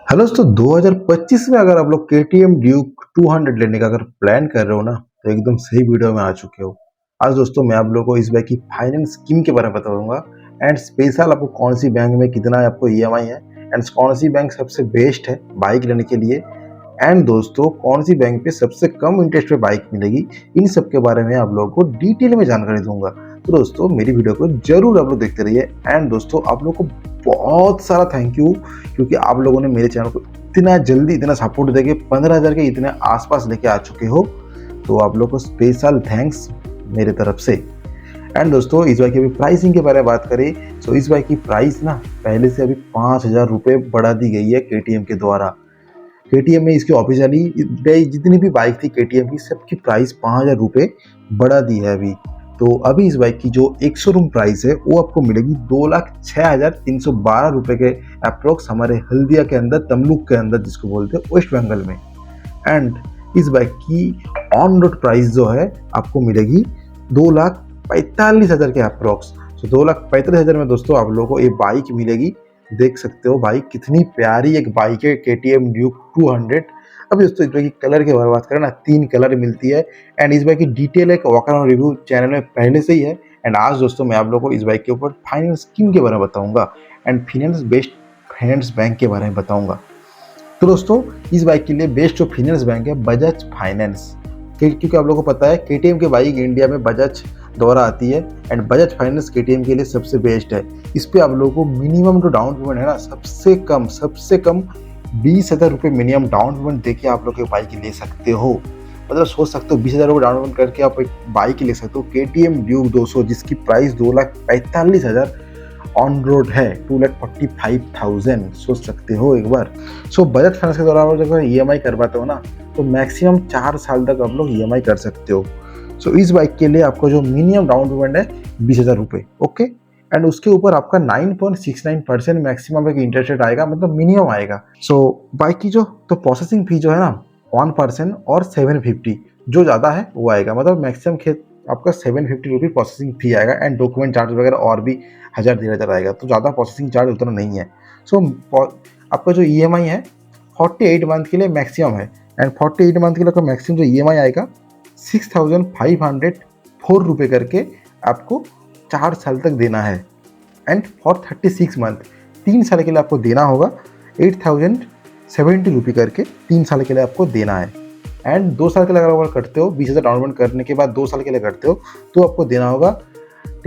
Hello दोस्तों 2025 में अगर आप लोग KTM ड्यूक 200 लेने का अगर प्लान कर रहे हो ना तो एकदम सही वीडियो में आ चुके हो। आज दोस्तों मैं आप लोगों को इस बाइक की फाइनेंस स्कीम के बारे में बताऊंगा एंड स्पेशल आपको कौन सी बैंक में कितना आपको EMI है एंड कौन सी बैंक सबसे बेस्ट है बाइक लेने के लिए एंड दोस्तों कौन सी बैंक पे सबसे कम इंटरेस्ट पे बाइक मिलेगी। इन सब के बारे में आप लोगों को डिटेल में जानकारी दूंगा। तो दोस्तों मेरी वीडियो को जरूर आप लोग देखते रहिए एंड दोस्तों आप लोग को बहुत सारा थैंक यू क्योंकि आप लोगों ने मेरे चैनल को इतना जल्दी इतना सपोर्ट देके 15,000 के इतने आसपास लेके आ चुके हो। तो आप लोग को स्पेशल थैंक्स मेरे तरफ से। एंड दोस्तों इस बाइक की अभी प्राइसिंग के बारे में बात करें तो इस बाइक की प्राइस ना पहले से अभी 5,000 रुपये बढ़ा दी गई है KTM के द्वारा। KTM में इसकी ऑफिशियली जितनी भी बाइक थी KTM की सबकी प्राइस 5,000 रुपये बढ़ा दी है अभी। तो अभी इस बाइक की जो एक शोरूम प्राइस है वो आपको मिलेगी 2,06,312 रुपये के अप्रोक्स हमारे हल्दिया के अंदर, तमलुक के अंदर जिसको बोलते हैं वेस्ट बंगाल में। एंड इस बाइक की ऑन रोड प्राइस जो है आपको मिलेगी 2,45,000 के अप्रोक्स। तो 2,45,000 में दोस्तों आप लोगों को ये बाइक मिलेगी। देख सकते हो भाई कितनी प्यारी एक बाइक है KTM ड्यूक 200। अभी दोस्तों इस बाइक की कलर के बारे में बात करें ना, 3 कलर मिलती है एंड इस बाइक की डिटेल एक वॉक अराउंड रिव्यू चैनल में पहले से ही है। एंड आज दोस्तों मैं आप लोगों को इस बाइक के ऊपर फाइनेंस स्कीम के बारे में बताऊंगा and finance best finance bank के बारे में बताऊंगा। तो दोस्तों इस बाइक के लिए बेस्ट जो फाइनेंस बैंक है बजाज फाइनेंस, क्योंकि आप लोगों को पता है KTM की बाइक इंडिया में बजाज द्वारा आती है एंड बजाज फाइनेंस KTM के लिए सबसे बेस्ट है। इस पे आप लोगों को मिनिमम जो डाउन पेमेंट है ना सबसे कम 20,000 रुपये मिनिमम डाउन पेमेंट देके आप लोग बाइक ले सकते हो। मतलब सोच सकते हो 20,000 रुपये डाउन पेमेंट करके आप एक बाइक ले सकते हो KTM ड्यूक 200 जिसकी प्राइस 2,45,000 ऑन रोड है 2,45,000। सोच सकते हो एक बार। सो बजाज फाइनेंस के द्वारा आप जब EMI करवाते हो ना तो मैक्सिमम 4 साल तक आप लोग EMI कर सकते हो। सो इस बाइक के लिए आपको जो मिनिमम डाउन पेमेंट है 20,000 रुपये, ओके। एंड उसके ऊपर आपका 9.69% मैक्सिमम एक इंटरेस्ट रेट आएगा, मतलब मिनिमम आएगा। सो बाइक की जो तो प्रोसेसिंग फी जो है ना 1% और 750 जो ज़्यादा है वो आएगा, मतलब मैक्सिमम खेत आपका 750 रुपये प्रोसेसिंग फी आएगा एंड डॉक्यूमेंट चार्ज वगैरह और भी 1,000-1,500 आएगा, तो ज़्यादा प्रोसेसिंग चार्ज उतना नहीं है। सो आपका जो EMI है 48 मंथ के लिए मैक्सिमम है एंड 48 मंथ के लिए आपका मैक्सिमम जो EMI आएगा 6,504 रुपये करके आपको 4 साल तक देना है। एंड फॉर 36 मंथ 3 साल के लिए आपको देना होगा 8,070 रुपये करके 3 साल के लिए आपको देना है। एंड 2 साल के लिए अगर करते हो 20,000 डाउन पेमेंट करने के बाद 2 साल के लिए करते हो तो आपको देना होगा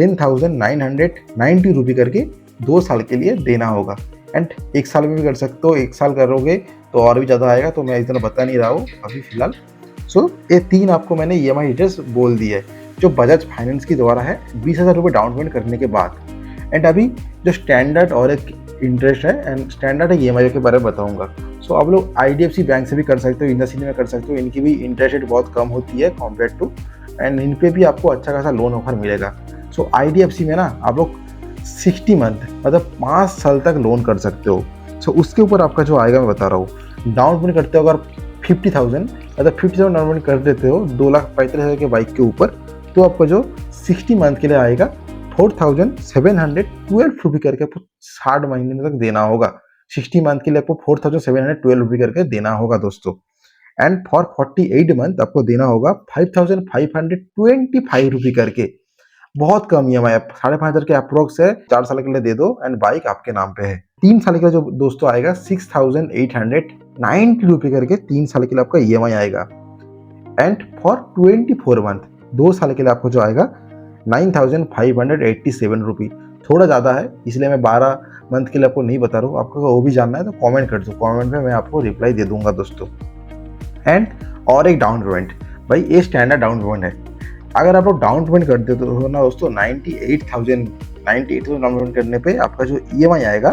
10,990 रुपये करके 2 साल के लिए देना होगा। एंड 1 साल में भी कर सकते हो, 1 साल करोगे तो और भी ज़्यादा आएगा, तो मैं इतना बता नहीं रहा हूँ अभी फ़िलहाल। सो ये 3 आपको मैंने EMI डिटेल्स बोल दी है जो बजाज फाइनेंस की द्वारा है 20,000 रुपये डाउन पेमेंट करने के बाद। एंड अभी जो स्टैंडर्ड और एक इंटरेस्ट है एंड स्टैंडर्ड EMI के बारे में बताऊंगा। सो आप लोग IDFC बैंक से भी कर सकते हो, इंडसइंड में कर सकते हो, इनकी भी इंटरेस्ट रेट बहुत कम होती है कॉम्पेयर टू, एंड इन पे भी आपको अच्छा खासा लोन ऑफर मिलेगा। सो IDFC में ना आप लोग 60 मंथ मतलब 5 साल तक लोन कर सकते हो। सो उसके ऊपर आपका जो आएगा मैं बता रहा हूँ। डाउन पेमेंट करते हो अगर 50,000 मतलब 50,000 डाउन पेमेंट कर देते हो 2,45,000 के बाइक के ऊपर, तो आपका जो 60 मंथ के लिए आएगा 4,712 रुपये करके आपको 60 महीने तक देना होगा। 60 मंथ के लिए आपको 4,712 रुपये करके देना होगा दोस्तों। एंड फॉर 48 मंथ आपको देना होगा 5,525 रुपये करके। बहुत कम EMI है, 5,500 के अप्रोक्स है। 4 साल के लिए दे दो एंड बाइक आपके नाम पे है। 3 साल के लिए जो दोस्तों आएगा 6,890 रुपये करके 3 साल के लिए आपका EMI आएगा। एंड फॉर 24 मंथ 2 साल के लिए आपको जो आएगा 9,587 रुपये। थोड़ा ज़्यादा है इसलिए मैं 12 मंथ के लिए आपको नहीं बता रहा हूँ। आपको वो भी जानना है तो कमेंट कर दो, कमेंट में मैं आपको रिप्लाई दे दूंगा दोस्तों। एंड और एक डाउन पेमेंट, भाई ये स्टैंडर्ड डाउन पेमेंट है। अगर आप लोग डाउन पेमेंट कर देते हो ना दोस्तों 98,000 डाउन पेमेंट करने पे आपका जो EMI आएगा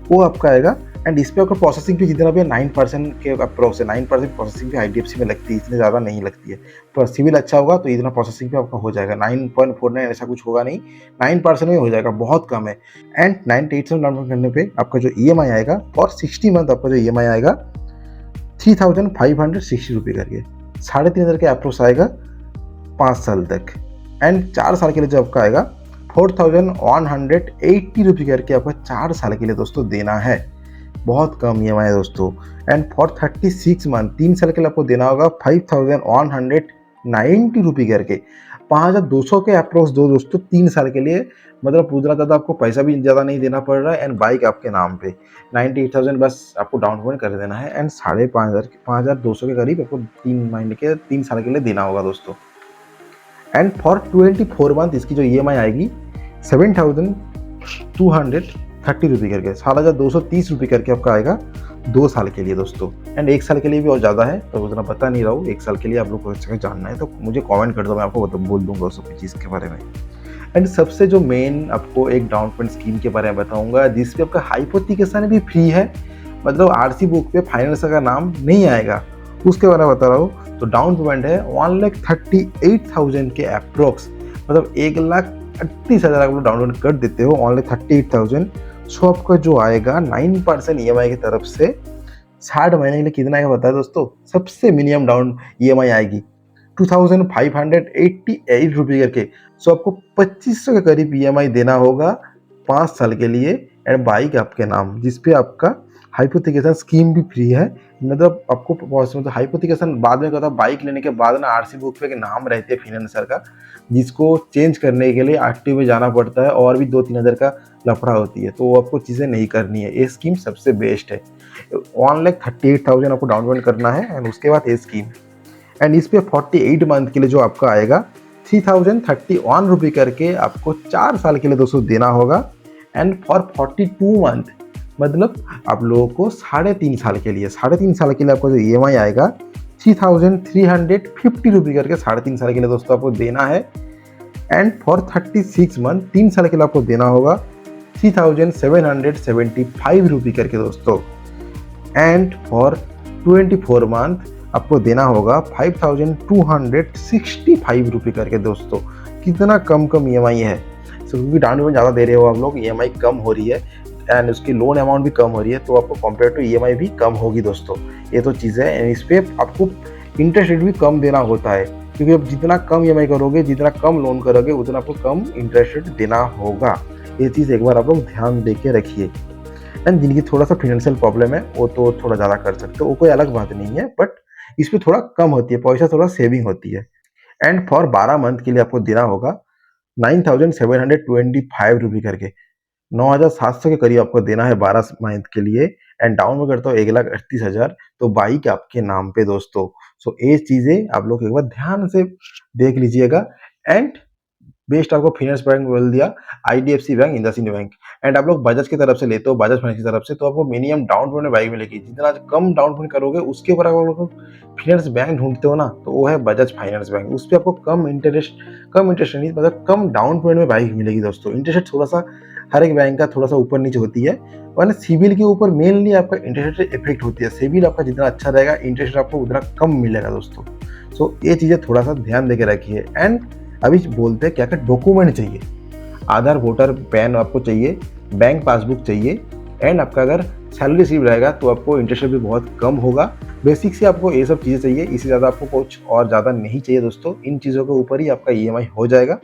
वो आपका आएगा। एंड इस पर आपका प्रोसेसिंग फी जितना भी 9% के अप्रोक्स है, 9% प्रोसेसिंग फी IDFC में लगती है, इतनी ज़्यादा नहीं लगती है। तो सिविल अच्छा होगा तो इतना प्रोसेसिंग फी आपका हो जाएगा, 9.49 ऐसा कुछ होगा नहीं, 9% में हो जाएगा, बहुत कम है। एंड 98,000 डाउन पेमेंट करने पे आपका जो EMI आएगा और 60 मंथ आपका जो EMI आएगा 3,560 रुपये करके 3,500 के अप्रोक्स आएगा 5 साल तक। एंड 4 साल के लिए जो आपका आएगा 4,180 रुपये करके आपका 4 साल के लिए दोस्तों देना है। बहुत कम ईएमआई है दोस्तों। एंड फॉर 36 मंथ 3 साल के लिए आपको देना होगा 5190 रुपये करके, 5200 के अप्रोक्स दो दोस्तों 3 साल के लिए। मतलब उतना ज़्यादा आपको पैसा भी ज़्यादा नहीं देना पड़ रहा है एंड बाइक आपके नाम पे 98,000 बस आपको डाउन पेमेंट कर देना है एंड 5200 के करीब आपको 3 साल के लिए देना होगा दोस्तों। एंड फॉर 24 मंथ इसकी जो ईएमआई आएगी 7,230 रुपये करके, 7,230 रुपये करके आपका आएगा 2 साल के लिए दोस्तों। एंड 1 साल के लिए भी और ज़्यादा है, तो उतना पता नहीं रहा हूँ। 1 साल के लिए आप लोग को अच्छा जानना है तो मुझे कमेंट कर दो, मैं आपको बोल दूंगा उस चीज़ के बारे में। एंड सबसे जो मेन आपको एक डाउन पेमेंट स्कीम के बारे में बताऊंगा जिसपे आपका हाइपोथिकेशन भी फ्री है, मतलब आरसी बुक पे फाइनेंसर का नाम नहीं आएगा, उसके बारे में बता रहा हूँ। तो डाउन पेमेंट है 1,38,000 के अप्रोक्स, मतलब 1,38,000 आप लोग डाउन पेमेंट कर देते हो, 1,38,000। सो आपका जो आएगा 9% ईएमआई की तरफ से 60 महीने के लिए कितना आएगा बताया दोस्तों। सबसे मिनिमम डाउन ईएमआई आएगी 2,588 रुपये करके। सो आपको 2500 के करीब ईएमआई देना होगा 5 साल के लिए एंड बाइक आपके नाम, जिसपे आपका हाइपोथिकेशन स्कीम भी फ्री है। मतलब आपको मतलब हाइपोथिकेशन बाद में कहता, बाइक लेने के बाद ना आरसी बुक पे नाम रहते हैं फाइनेंसर का, जिसको चेंज करने के लिए आरटीओ में जाना पड़ता है और भी 2-3 हज़ार का लफड़ा होती है, तो वो आपको चीज़ें नहीं करनी है। ये स्कीम सबसे बेस्ट है। 1,38,000 आपको डाउन पेमेंट करना है एंड उसके बाद ये स्कीम। एंड इस पे 48 मंथ के लिए जो आपका आएगा 3,031 रुपये करके आपको 4 साल के लिए दोस्तों देना होगा। एंड फॉर 42 मंथ मतलब आप लोगों को 3.5 साल के लिए, 3.5 साल के लिए आपको जो ईएमआई आएगा 3,350 रुपये करके 3.5 साल के लिए दोस्तों आपको देना है। एंड फॉर 36 मंथ 3 साल के लिए आपको देना होगा 3,775 रुपये करके दोस्तों। एंड फॉर 24 मंथ आपको देना होगा 5,265 रुपये करके दोस्तों। कितना कम ईएमआई है, क्योंकि डाउन पेमेंट ज़्यादा दे रहे हो आप लोग, ईएमआई कम हो रही है एंड उसकी लोन अमाउंट भी कम हो रही है, तो आपको कंपेयर टू ईएमआई भी कम होगी दोस्तों। ये तो चीज़ है। इस पर आपको इंटरेस्ट रेट भी कम देना होता है, क्योंकि आप जितना कम ईएमआई करोगे, जितना कम लोन करोगे, उतना आपको कम इंटरेस्ट रेट देना होगा। ये चीज़ एक बार आप लोग ध्यान दे के रखिए। एंड जिनकी थोड़ा सा फाइनेंशियल प्रॉब्लम है वो तो थोड़ा ज़्यादा कर सकते हो, वो कोई अलग बात नहीं है, बट इस पर थोड़ा कम होती है, पैसा थोड़ा सेविंग होती है। एंड फॉर 12 मंथ के लिए आपको देना होगा 9,725 रुपये करके, 9,700 के करीब आपको देना है 12 मंथ के लिए। एंड डाउन में करता हूँ 1,38,000, तो बाइक आपके नाम पे दोस्तों। सो ये चीज़ें आप लोग एक बार ध्यान से देख लीजिएगा। एंड बेस्ट आपको फाइनेंस बैंक बोल दिया, IDFC bank, IndusInd bank. And आप लोग बजाज की तरफ से लेते हो, बजाज फाइनेंस की तरफ से, तो आपको मिनिमम डाउन पेमेंट बाइक मिलेगी। जितना कम डाउन पेमेंट करोगे उसके ऊपर आप लोग फाइनेंस बैंक ढूंढते हो ना, तो वो है बजाज फाइनेंस बैंक। उस पर आपको कम इंटरेस्ट नहीं, मतलब कम डाउन पेमेंट में बाइक मिलेगी दोस्तों। इंटरेस्ट थोड़ा सा हर एक बैंक का थोड़ा सा ऊपर नीचे होती है, वरना सिविल के ऊपर मेनली आपका इंटरेस्ट रेट इफेक्ट होती है। सिविल आपका जितना अच्छा रहेगा, इंटरेस्ट आपको उतना कम मिलेगा दोस्तों। सो ये चीज़ें थोड़ा सा ध्यान देके रखिए। एंड अभी बोलते हैं क्या क्या डॉक्यूमेंट चाहिए। आधार, वोटर, पैन आपको चाहिए, बैंक पासबुक चाहिए। एंड आपका अगर सैलरी स्लिप रहेगा तो आपको इंटरेस्ट भी बहुत कम होगा। बेसिक से आपको ये सब चीज़ें चाहिए, इससे ज़्यादा आपको कुछ और ज़्यादा नहीं चाहिए दोस्तों। इन चीज़ों के ऊपर ही आपका ईएमआई हो जाएगा।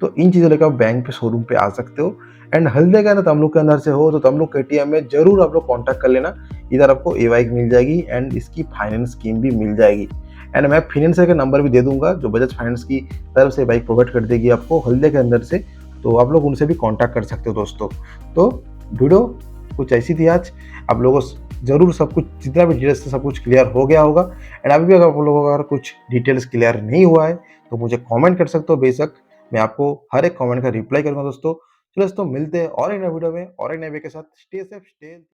तो इन चीज़ों लेकर आप बैंक पे, शोरूम पे आ सकते हो। एंड हल्दे का ना तमलुक के अंदर से हो तो तमलुक केटीएम में जरूर आप लोग कॉन्टैक्ट कर लेना। इधर आपको ए बाइक मिल जाएगी एंड इसकी फाइनेंस स्कीम भी मिल जाएगी। एंड मैं फाइनेंसर का नंबर भी दे दूंगा जो बजाज फाइनेंस की तरफ से बाइक प्रोवाइड कर देगी आपको हल्दे के अंदर से, तो आप लोग उनसे भी कॉन्टैक्ट कर सकते हो दोस्तों। तो वीडियो कुछ ऐसी थी आज। आप लोगों को जरूर सब कुछ, जितना भी डिटेल्स था सब कुछ क्लियर हो गया होगा। एंड अभी भी अगर आप लोगों को अगर कुछ डिटेल्स क्लियर नहीं हुआ है तो मुझे कमेंट कर सकते हो, बेशक मैं आपको हर एक कमेंट का रिप्लाई करूंगा दोस्तों। चलो दोस्तों, मिलते हैं और एक नए वीडियो में और एक नए वीडियो के साथ। Stay safe, stay